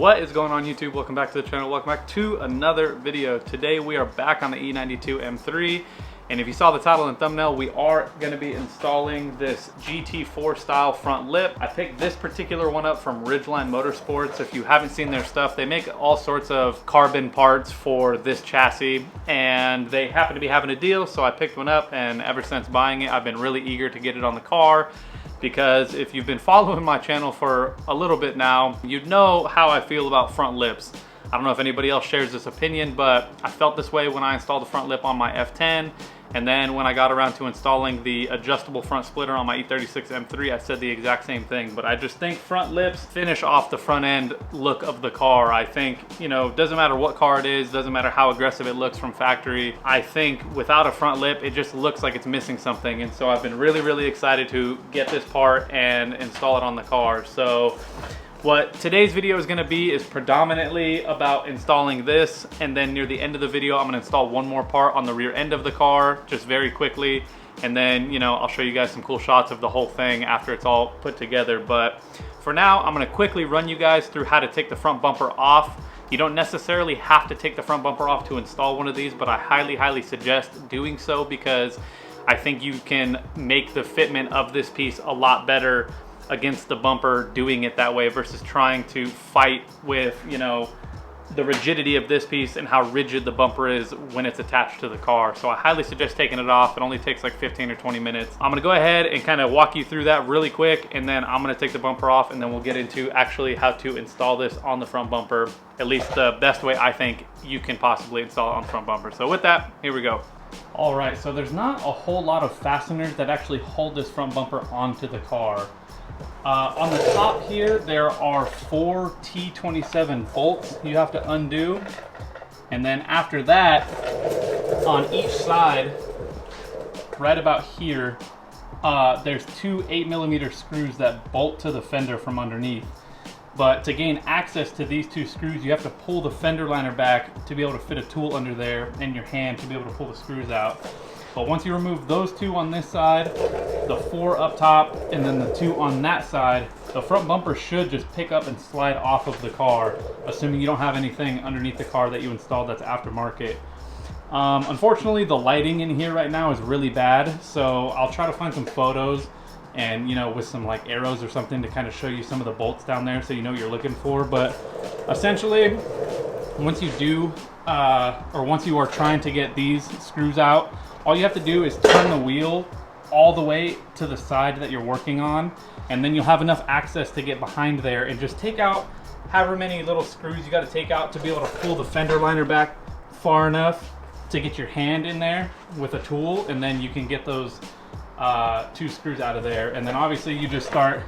What is going on, YouTube? Welcome back to the channel. Welcome back to another video. Today we are back on the E92 M3, and if you saw the title and thumbnail, we are going to be installing this GT4 style front lip. I picked this particular one up from Ridgeline Motorsports. If you haven't seen their stuff, they make all sorts of carbon parts for this chassis, and they happen to be having a deal, so I picked one up, and ever since buying it, I've been really eager to get it on the car. Because if you've been following my channel for a little bit now, you'd know how I feel about front lips. I don't know if anybody else shares this opinion, but I felt this way when I installed the front lip on my F10. And then when I got around to installing the adjustable front splitter on my E92 M3, I said the exact same thing. But I just think front lips finish off the front end look of the car. I think, you know, doesn't matter what car it is, doesn't matter how aggressive it looks from factory. I think without a front lip, it just looks like it's missing something. And so I've been really excited to get this part and install it on the car. So what today's video is going to be is predominantly about installing this, and then near the end of the video I'm going to install one more part on the rear end of the car just very quickly, and then, you know, I'll show you guys some cool shots of the whole thing after it's all put together. But for now, I'm going to quickly run you guys through how to take the front bumper off. You don't necessarily have to take the front bumper off to install one of these, but I highly suggest doing so, because I think you can make the fitment of this piece a lot better against the bumper doing it that way versus trying to fight with, you know, the rigidity of this piece and how rigid the bumper is when it's attached to the car. So I highly suggest taking it off. It only takes like 15 or 20 minutes. I'm gonna go ahead and kind of walk you through that really quick, and then I'm gonna take the bumper off, and then we'll get into actually how to install this on the front bumper, at least the best way I think you can possibly install it on the front bumper. So with that, here we go. All right, so there's not a whole lot of fasteners that actually hold this front bumper onto the car. On the top here, there are 4 T27 bolts you have to undo. And then after that, on each side, right about here, there's 2 8mm screws that bolt to the fender from underneath. But to gain access to these 2 screws, you have to pull the fender liner back to be able to fit a tool under there, and your hand to be able to pull the screws out. But once you remove those 2 on this side, the 4 up top, and then the 2 on that side, the front bumper should just pick up and slide off of the car, assuming you don't have anything underneath the car that you installed that's aftermarket. Unfortunately, the lighting in here right now is really bad, so I'll try to find some photos and, you know, with some like arrows or something to kind of show you some of the bolts down there so you know what you're looking for. But essentially, once you do, or once you are trying to get these screws out, all you have to do is turn the wheel all the way to the side that you're working on, and then you'll have enough access to get behind there and just take out however many little screws you got to take out to be able to pull the fender liner back far enough to get your hand in there with a tool, and then you can get those 2 screws out of there. And then obviously you just start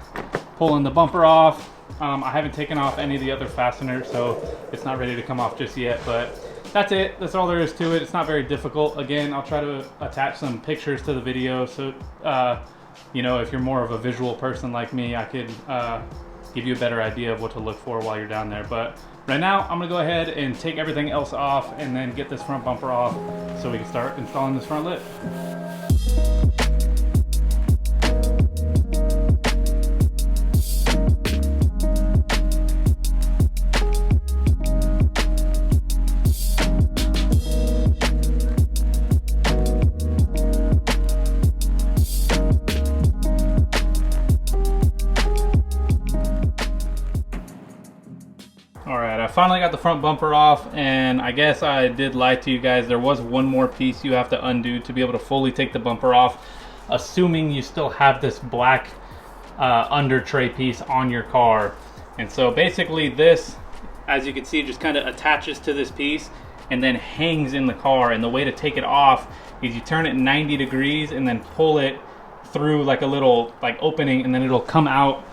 pulling the bumper off. I haven't taken off any of the other fasteners, so it's not ready to come off just yet, but that's it. That's all there is to it. It's not very difficult. Again, I'll try to attach some pictures to the video, so you know, if you're more of a visual person like me, I could give you a better idea of what to look for while you're down there. But right now, I'm gonna go ahead and take everything else off and then get this front bumper off so we can start installing this front lip. I finally got the front bumper off, and I guess I did lie to you guys. There was one more piece you have to undo to be able to fully take the bumper off, assuming you still have this black under tray piece on your car. And so basically this, as you can see, just kind of attaches to this piece and then hangs in the car. And the way to take it off is you turn it 90 degrees and then pull it through like a little opening, and then it'll come out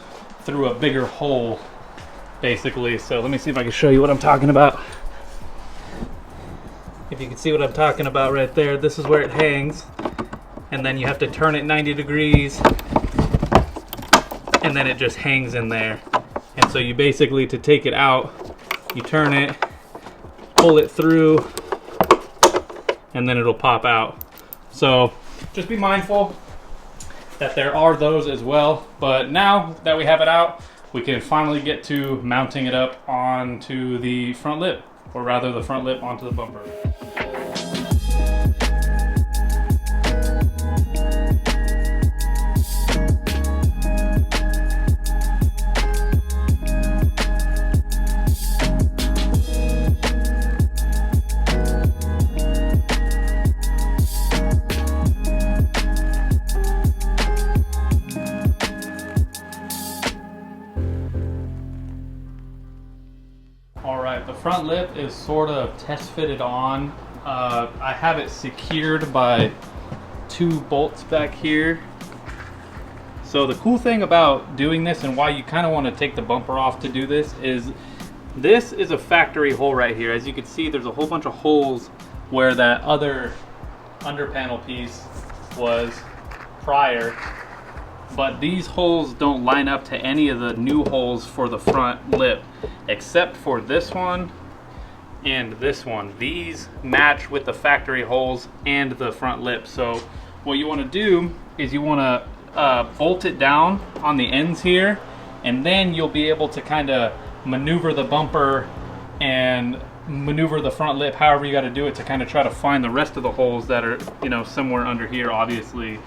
through a bigger hole, basically. So let me see if I can show you what I'm talking about. If you can see what I'm talking about right there, this is where it hangs, and then you have to turn it 90 degrees, and then it just hangs in there. And so you basically, to take it out, you turn it, pull it through, and then it'll pop out. So just be mindful that there are those as well. But now that we have it out, we can finally get to mounting it up onto the front lip, or rather the front lip onto the bumper. Alright, the front lip is sort of test fitted on. I have it secured by 2 bolts back here. So the cool thing about doing this, and why you kind of want to take the bumper off to do this, is a factory hole right here. As you can see, there's a whole bunch of holes where that other under panel piece was prior. But these holes don't line up to any of the new holes for the front lip, except for this one and this one. These match with the factory holes and the front lip. So what you want to do is you want to bolt it down on the ends here, and then you'll be able to kind of maneuver the bumper and maneuver the front lip however you got to do it to kind of try to find the rest of the holes that are, you know, somewhere under here, obviously.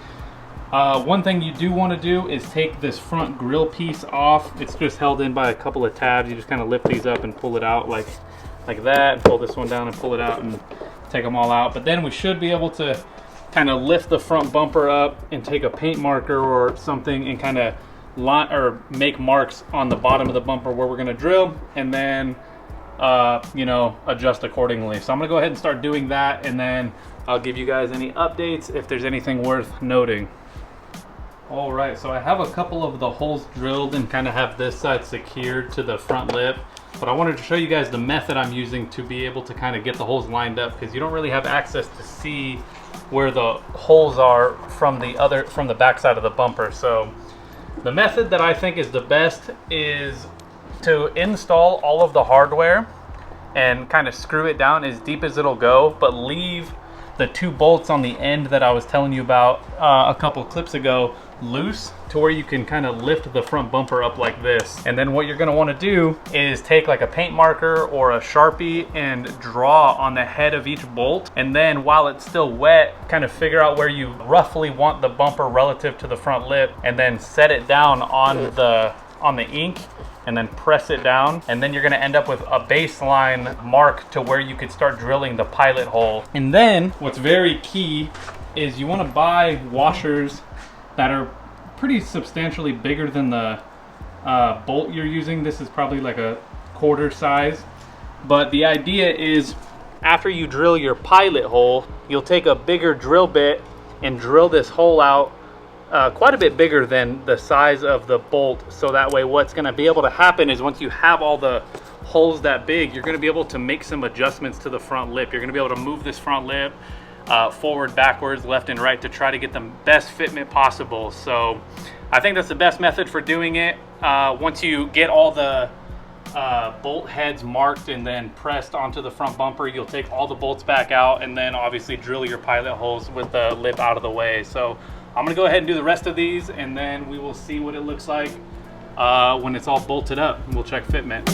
One thing you do want to do is take this front grill piece off. It's just held in by a couple of tabs. You just kind of lift these up and pull it out like that, and pull this one down and pull it out and take them all out. But then we should be able to kind of lift the front bumper up and take a paint marker or something and kind of line or make marks on the bottom of the bumper where we're going to drill, and then you know, adjust accordingly. So I'm going to go ahead and start doing that, and then I'll give you guys any updates if there's anything worth noting. Alright, so I have a couple of the holes drilled and kind of have this side secured to the front lip, but I wanted to show you guys the method I'm using to be able to kind of get the holes lined up, because you don't really have access to see where the holes are from the back side of the bumper. So the method that I think is the best is to install all of the hardware and kind of screw it down as deep as it'll go, but leave the 2 bolts on the end that I was telling you about a couple clips ago loose, to where you can kind of lift the front bumper up like this. And then what you're going to want to do is take like a paint marker or a Sharpie and draw on the head of each bolt, and then while it's still wet, kind of figure out where you roughly want the bumper relative to the front lip, and then set it down on the ink, and then press it down, and then you're going to end up with a baseline mark to where you could start drilling the pilot hole. And then what's very key is you want to buy washers that are pretty substantially bigger than the bolt you're using. This is probably like a 1/4 size, but the idea is after you drill your pilot hole, you'll take a bigger drill bit and drill this hole out quite a bit bigger than the size of the bolt. So that way what's going to be able to happen is once you have all the holes that big, you're going to be able to make some adjustments to the front lip. You're going to be able to move this front lip forward, backwards, left and right to try to get the best fitment possible. So I think that's the best method for doing it. Once you get all the bolt heads marked and then pressed onto the front bumper, you'll take all the bolts back out and then obviously drill your pilot holes with the lip out of the way. So I'm gonna go ahead and do the rest of these, and then we will see what it looks like when it's all bolted up. We'll check fitment.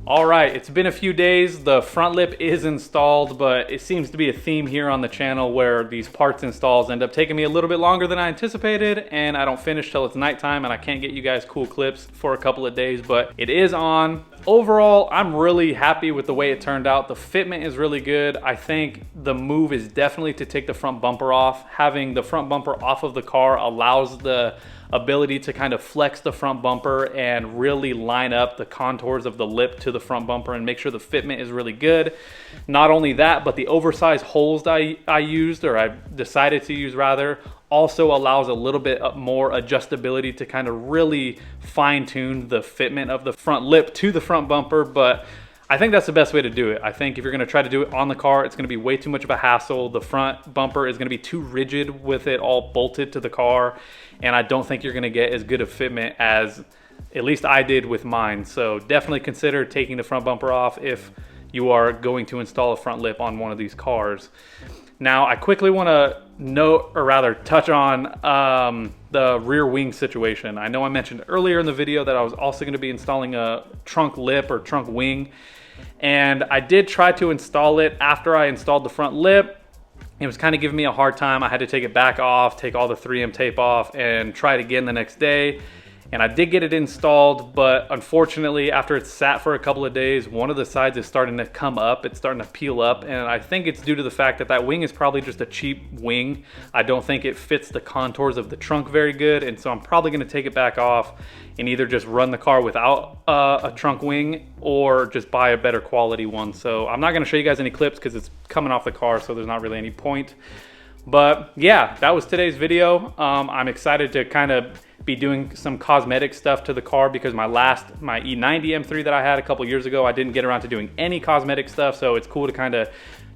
All right, it's been a few days. The front lip is installed, but it seems to be a theme here on the channel where these parts installs end up taking me a little bit longer than I anticipated, and I don't finish till it's nighttime and I can't get you guys cool clips for a couple of days, but it is on. Overall, I'm really happy with the way it turned out. The fitment is really good. I think the move is definitely to take the front bumper off. Having the front bumper off of the car allows the ability to kind of flex the front bumper and really line up the contours of the lip to the front bumper and make sure the fitment is really good. Not only that, but the oversized holes that I used, or I decided to use rather, also allows a little bit more adjustability to kind of really fine tune the fitment of the front lip to the front bumper. But I think that's the best way to do it. I think if you're gonna try to do it on the car, it's gonna be way too much of a hassle. The front bumper is gonna be too rigid with it all bolted to the car, and I don't think you're gonna get as good a fitment as at least I did with mine. So definitely consider taking the front bumper off if you are going to install a front lip on one of these cars. Now, I quickly wanna note, or rather touch on the rear wing situation. I know I mentioned earlier in the video that I was also gonna be installing a trunk lip or trunk wing, and I did try to install it after I installed the front lip. It was kind of giving me a hard time. I had to take it back off, take all the 3M tape off, and try it again the next day. And I did get it installed, but unfortunately, after it's sat for a couple of days, one of the sides is starting to come up. It's starting to peel up, and I think it's due to the fact that that wing is probably just a cheap wing. I don't think it fits the contours of the trunk very good, and so I'm probably gonna take it back off and either just run the car without a trunk wing or just buy a better quality one. So I'm not gonna show you guys any clips because it's coming off the car, so there's not really any point. But yeah, that was today's video. I'm excited to kind of be doing some cosmetic stuff to the car because my E90 M3 that I had a couple years ago, I didn't get around to doing any cosmetic stuff. So it's cool to kind of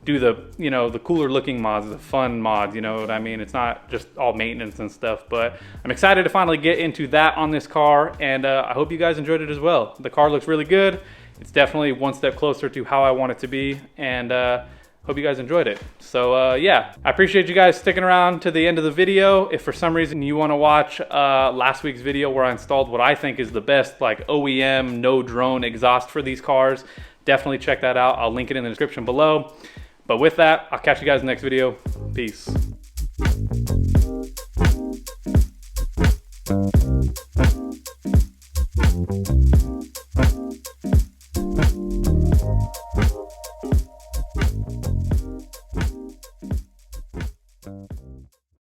do the, you know, the cooler looking mods, the fun mods, you know what I mean? It's not just all maintenance and stuff, but I'm excited to finally get into that on this car, and I hope you guys enjoyed it as well. The car looks really good. It's definitely one step closer to how I want it to be, and hope you guys enjoyed it. So yeah, I appreciate you guys sticking around to the end of the video. If for some reason you want to watch last week's video where I installed what I think is the best like OEM no drone exhaust for these cars, definitely check that out. I'll link it in the description below. But with that, I'll catch you guys in the next video. Peace.